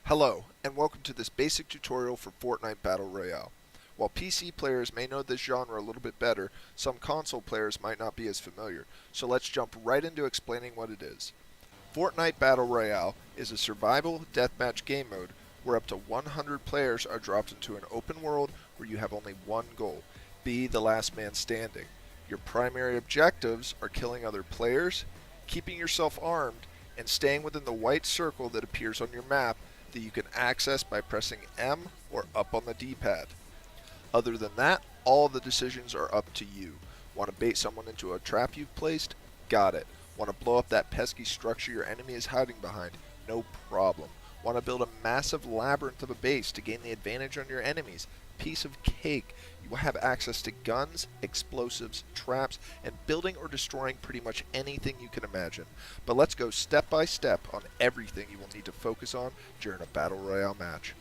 Hello, and welcome to this basic tutorial for Fortnite Battle Royale. While PC players may know this genre a little bit better, some console players might not be as familiar, so let's jump right into explaining what it is. Fortnite Battle Royale is a survival deathmatch game mode where up to 100 players are dropped into an open world where you have only one goal: be the last man standing. Your primary objectives are killing other players, keeping yourself armed, and staying within the white circle that appears on your map that you can access by pressing M or up on the D-pad. Other than that, all the decisions are up to you. Want to bait someone into a trap you've placed? Got it. Want to blow up that pesky structure your enemy is hiding behind? No problem. Want to build a massive labyrinth of a base to gain the advantage on your enemies? Piece of cake. You will have access to guns, explosives, traps, and building or destroying pretty much anything you can imagine. But let's go step by step on everything you will need to focus on during a Battle Royale match.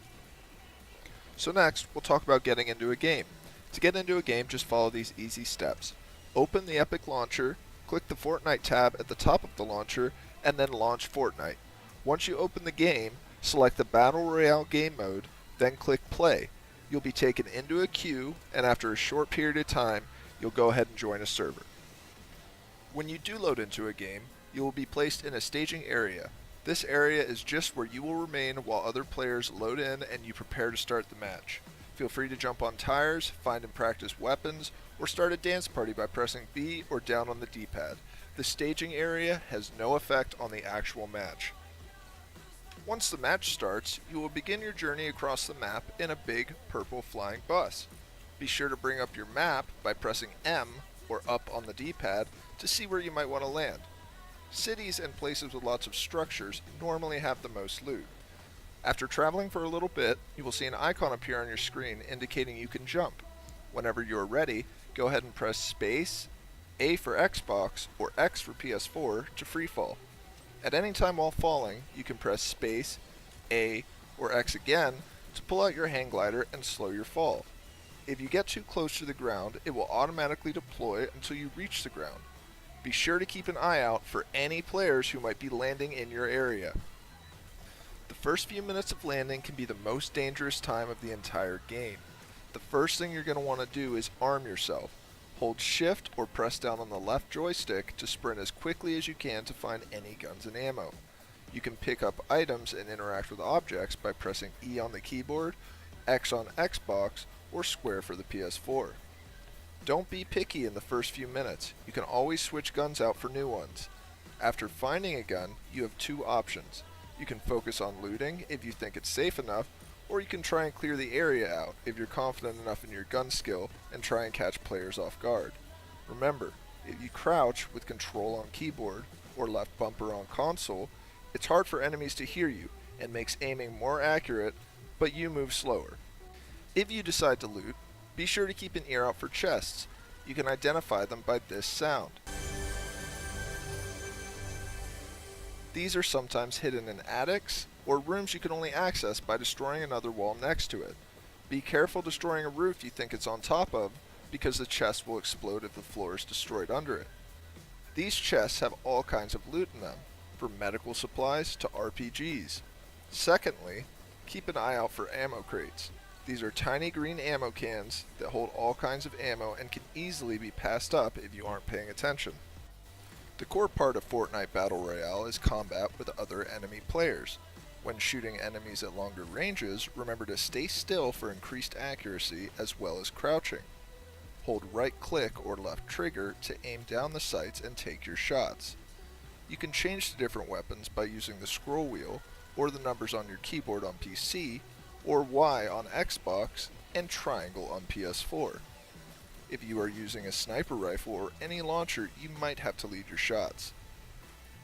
So next, we'll talk about getting into a game. To get into a game, just follow these easy steps. Open the Epic Launcher, click the Fortnite tab at the top of the launcher, and then launch Fortnite. Once you open the game, select the Battle Royale game mode, then click Play. You'll be taken into a queue, and after a short period of time, you'll go ahead and join a server. When you do load into a game, you will be placed in a staging area. This area is just where you will remain while other players load in and you prepare to start the match. Feel free to jump on tires, find and practice weapons, or start a dance party by pressing B or down on the D-pad. The staging area has no effect on the actual match. Once the match starts, you will begin your journey across the map in a big purple flying bus. Be sure to bring up your map by pressing M or up on the D-pad to see where you might want to land. Cities and places with lots of structures normally have the most loot. After traveling for a little bit, you will see an icon appear on your screen indicating you can jump. Whenever you are ready, go ahead and press space, A for Xbox, or X for PS4 to freefall. At any time while falling, you can press space, A, or X again to pull out your hang glider and slow your fall. If you get too close to the ground, it will automatically deploy until you reach the ground. Be sure to keep an eye out for any players who might be landing in your area. The first few minutes of landing can be the most dangerous time of the entire game. The first thing you're going to want to do is arm yourself. Hold shift or press down on the left joystick to sprint as quickly as you can to find any guns and ammo. You can pick up items and interact with objects by pressing E on the keyboard, X on Xbox, or square for the PS4. Don't be picky in the first few minutes. You can always switch guns out for new ones. After finding a gun, you have two options. You can focus on looting if you think it's safe enough, or you can try and clear the area out if you're confident enough in your gun skill and try and catch players off guard. Remember, if you crouch with control on keyboard or left bumper on console, it's hard for enemies to hear you and makes aiming more accurate, but you move slower. If you decide to loot, be sure to keep an ear out for chests. You can identify them by this sound. These are sometimes hidden in attics or rooms you can only access by destroying another wall next to it. Be careful destroying a roof you think it's on top of, because the chest will explode if the floor is destroyed under it. These chests have all kinds of loot in them, from medical supplies to RPGs. Secondly, keep an eye out for ammo crates. These are tiny green ammo cans that hold all kinds of ammo and can easily be passed up if you aren't paying attention. The core part of Fortnite Battle Royale is combat with other enemy players. When shooting enemies at longer ranges, remember to stay still for increased accuracy as well as crouching. Hold right click or left trigger to aim down the sights and take your shots. You can change to different weapons by using the scroll wheel or the numbers on your keyboard on PC, or Y on Xbox and triangle on PS4. If you are using a sniper rifle or any launcher, you might have to lead your shots.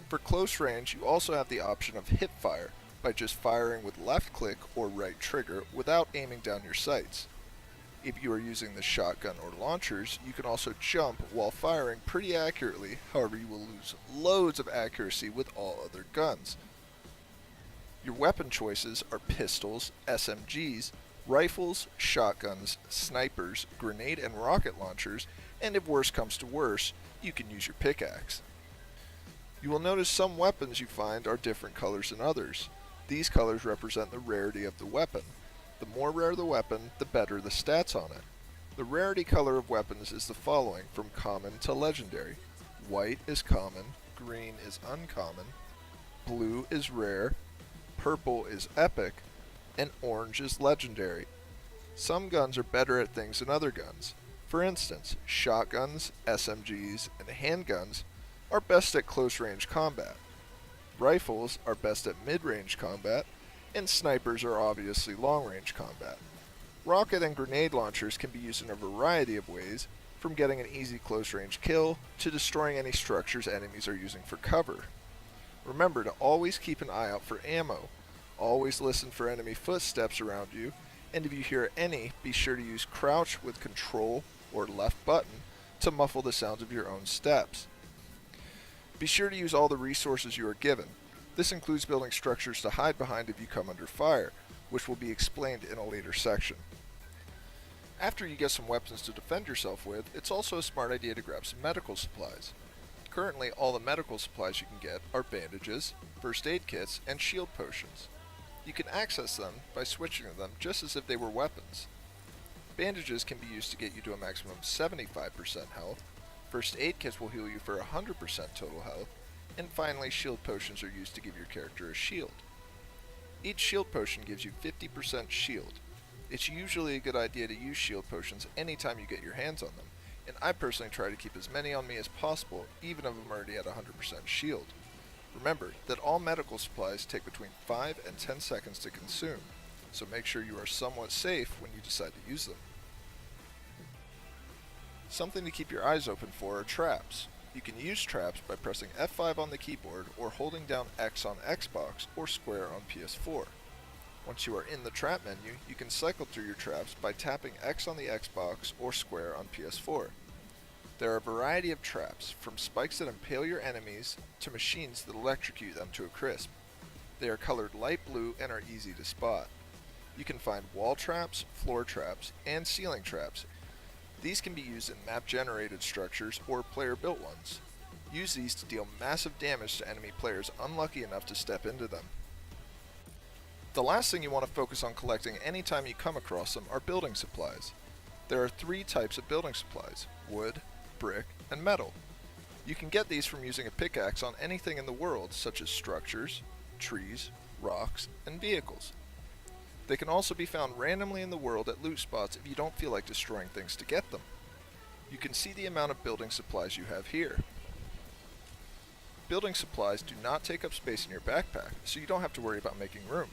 For close range, you also have the option of hip fire by just firing with left click or right trigger without aiming down your sights. If you are using the shotgun or launchers, you can also jump while firing pretty accurately, however you will lose loads of accuracy with all other guns. Your weapon choices are pistols, SMGs, rifles, shotguns, snipers, grenade and rocket launchers, and if worse comes to worse, you can use your pickaxe. You will notice some weapons you find are different colors than others. These colors represent the rarity of the weapon. The more rare the weapon, the better the stats on it. The rarity color of weapons is the following from common to legendary. White is common, green is uncommon, blue is rare, purple is epic, and orange is legendary. Some guns are better at things than other guns. For instance, shotguns, SMGs, and handguns are best at close-range combat. Rifles are best at mid-range combat, and snipers are obviously long-range combat. Rocket and grenade launchers can be used in a variety of ways, from getting an easy close-range kill to destroying any structures enemies are using for cover. Remember to always keep an eye out for ammo. Always listen for enemy footsteps around you, and if you hear any, be sure to use crouch with control or left button to muffle the sounds of your own steps. Be sure to use all the resources you are given. This includes building structures to hide behind if you come under fire, which will be explained in a later section. After you get some weapons to defend yourself with, it's also a smart idea to grab some medical supplies. Currently, all the medical supplies you can get are bandages, first aid kits, and shield potions. You can access them by switching them just as if they were weapons. Bandages can be used to get you to a maximum of 75% health, first aid kits will heal you for 100% total health, and finally shield potions are used to give your character a shield. Each shield potion gives you 50% shield. It's usually a good idea to use shield potions anytime you get your hands on them, and I personally try to keep as many on me as possible even if I'm already at 100% shield. Remember that all medical supplies take between 5 and 10 seconds to consume, so make sure you are somewhat safe when you decide to use them. Something to keep your eyes open for are traps. You can use traps by pressing F5 on the keyboard or holding down X on Xbox or square on PS4. Once you are in the trap menu, you can cycle through your traps by tapping X on the Xbox or square on PS4. There are a variety of traps, from spikes that impale your enemies to machines that electrocute them to a crisp. They are colored light blue and are easy to spot. You can find wall traps, floor traps, and ceiling traps. These can be used in map-generated structures or player-built ones. Use these to deal massive damage to enemy players unlucky enough to step into them. The last thing you want to focus on collecting anytime you come across them are building supplies. There are 3 types of building supplies: wood, brick, and metal. You can get these from using a pickaxe on anything in the world, such as structures, trees, rocks, and vehicles. They can also be found randomly in the world at loot spots if you don't feel like destroying things to get them. You can see the amount of building supplies you have here. Building supplies do not take up space in your backpack, so you don't have to worry about making room.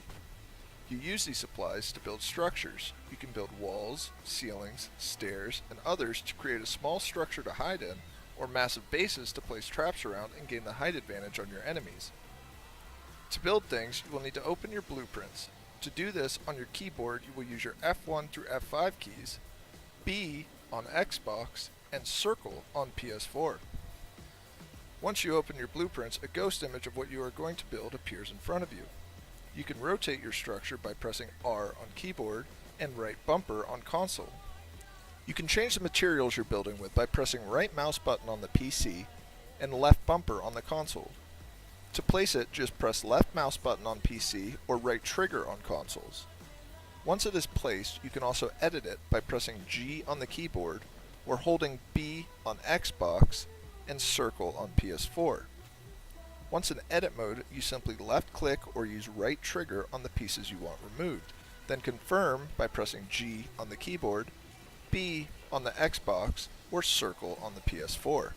You use these supplies to build structures. You can build walls, ceilings, stairs, and others to create a small structure to hide in, or massive bases to place traps around and gain the height advantage on your enemies. To build things, you will need to open your blueprints. To do this, on your keyboard you will use your F1 through F5 keys, B on Xbox, and circle on PS4. Once you open your blueprints, a ghost image of what you are going to build appears in front of you. You can rotate your structure by pressing R on keyboard and right bumper on console. You can change the materials you're building with by pressing right mouse button on the PC and left bumper on the console. To place it, just press left mouse button on PC or right trigger on consoles. Once it is placed, you can also edit it by pressing G on the keyboard or holding B on Xbox and circle on PS4. Once in edit mode, you simply left click or use right trigger on the pieces you want removed, then confirm by pressing G on the keyboard, B on the Xbox, or circle on the PS4.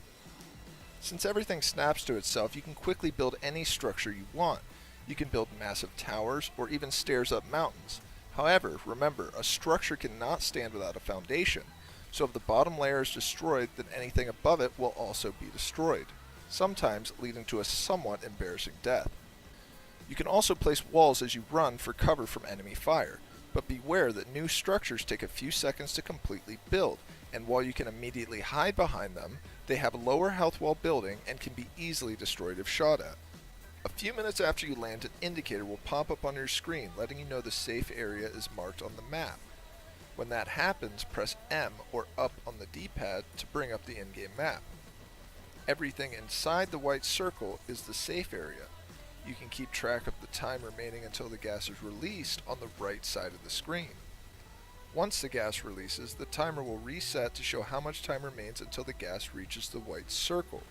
Since everything snaps to itself, you can quickly build any structure you want. You can build massive towers or even stairs up mountains. However, remember, a structure cannot stand without a foundation, so if the bottom layer is destroyed, then anything above it will also be destroyed, sometimes leading to a somewhat embarrassing death. You can also place walls as you run for cover from enemy fire, but beware that new structures take a few seconds to completely build, and while you can immediately hide behind them, they have lower health while building and can be easily destroyed if shot at. A few minutes after you land, an indicator will pop up on your screen letting you know the safe area is marked on the map. When that happens, press M or up on the D-pad to bring up the in-game map. Everything inside the white circle is the safe area. You can keep track of the time remaining until the gas is released on the right side of the screen. Once the gas releases, the timer will reset to show how much time remains until the gas reaches the white circle.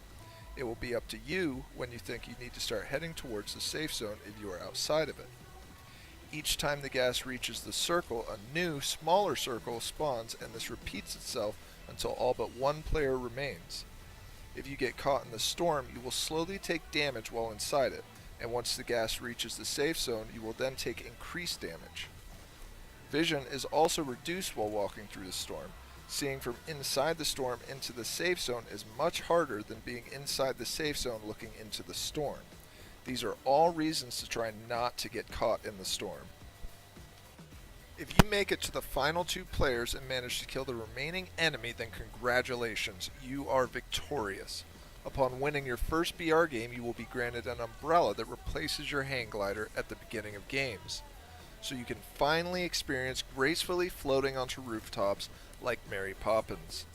It will be up to you when you think you need to start heading towards the safe zone if you are outside of it. Each time the gas reaches the circle, a new, smaller circle spawns, and this repeats itself until all but one player remains. If you get caught in the storm, you will slowly take damage while inside it, and once the gas reaches the safe zone, you will then take increased damage. Vision is also reduced while walking through the storm. Seeing from inside the storm into the safe zone is much harder than being inside the safe zone looking into the storm. These are all reasons to try not to get caught in the storm. If you make it to the final two players and manage to kill the remaining enemy, then congratulations, you are victorious. Upon winning your first BR game, you will be granted an umbrella that replaces your hang glider at the beginning of games, so you can finally experience gracefully floating onto rooftops like Mary Poppins.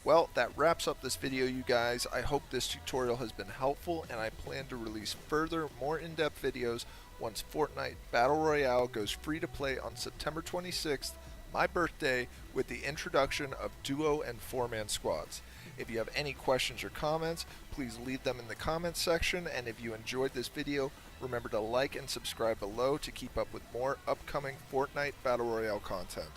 Well, that wraps up this video, you guys. I hope this tutorial has been helpful, and I plan to release further, more in-depth videos once Fortnite Battle Royale goes free to play on September 26th, my birthday, with the introduction of duo and four-man squads. If you have any questions or comments, please leave them in the comments section, and if you enjoyed this video, remember to like and subscribe below to keep up with more upcoming Fortnite Battle Royale content.